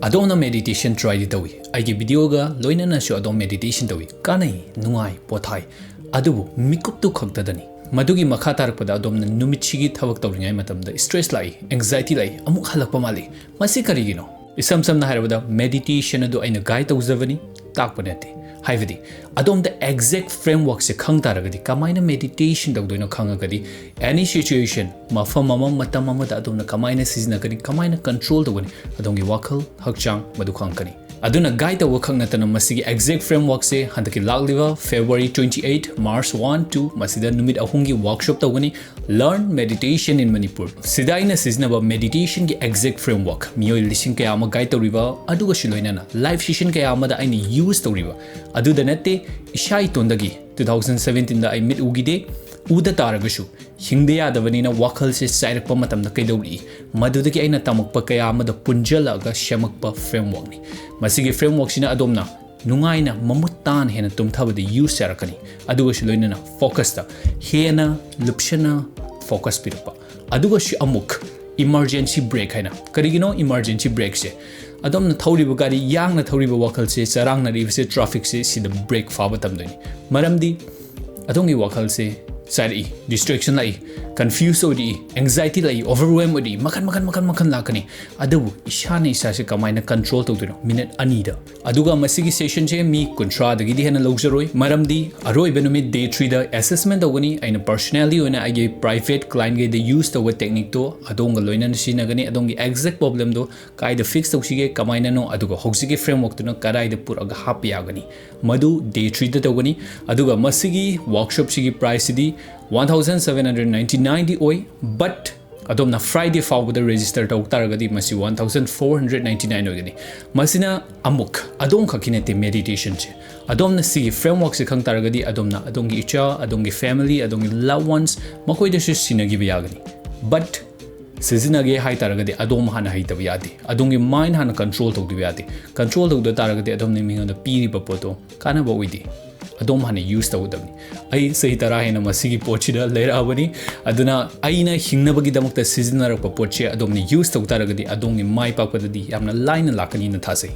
Adom na meditation try di tawi. Aigi video ga loina na shu adom meditation tawi. Kanai nungai pothai. Adubu mikup tu khakta dani. Madugi makha tarakpada adom na numichigi thawak tawringai matamda stress lai, anxiety lai, amuk halakpa mali. Masi karigino. Isam sam na harabada meditation adu aina guide tawzavani takpa nate. Haivadi adom the exact framework se khang taragadi kamaina meditation tawdoino khangagadi any situation mafam mama matam mama da adom na kamaina sizna kani kamaina control tawani adongi wakhal hakchang madu khangkani aduna guide taw khang natana masigi exact framework se handaki lagliva February 28 March 1 2 masida numit ahungi workshop tawani learn meditation in Manipur sidaina sizna ba meditation gi exact framework miyoi lising kaya ama guide tawriba aduga shiloina na live session kaya ama da aini use tawriba adu da nate ishai tondagi 2017 da I mit ugide uda taragashu hingde yadavanina wakhal se sairakpa matamda kaidawri madudagi aina tamakpa kaya amada punjalaga shamakpa framework ni masigi framework sina adomna nungaina mamutan hena tumthabadi use sarakani aduga shiloina na focus ta hena lupshana focus pirpa aduga shi amuk emergency break haina karigino emergency break se adom na thawriba gari yang na thawriba wakhal se charang na rive se traffic se sida break faba tamdoni maramdi adongi wakhal se sari distraction lai confused odi anxiety lai overwhelm odi makan lakani adabu ishane isa se kamaina control tawdino minute anida aduga masigi session je mi contra dagi di hena logzaroi maramdi aroi benumi day 3 da assessment dogani aina personally ona age private client ge the use the technique to adonga loina sinagani adongi exact problem do kai the fix tawsige kamaina no aduga hogsige framework to no karai the puraga happy agani madu day 3 da dogani aduga masigi workshop sigi price di 1799 oi but adom na Friday fawda register taw taragadi masi 1499 ogani masina amuk adom khakinete meditation che adom na si framework se khang taragadi adom na adongi icha adongi family adongi loved ones makoi de sinagi biyagani but sezinage hai taragadi adom hana hai tabiyadi adongi mind hana control taw dibiyadi control taw taragadi adom ne minga da piri papoto kana ba oidi adom hana use tawdabni ai sahi tara hena masigi pochida lerabani aduna aina hingnabagi damakta seasonal pa poche adom ne use tawtaragadi adongi mai pakpadadi yamna line lakani na thasai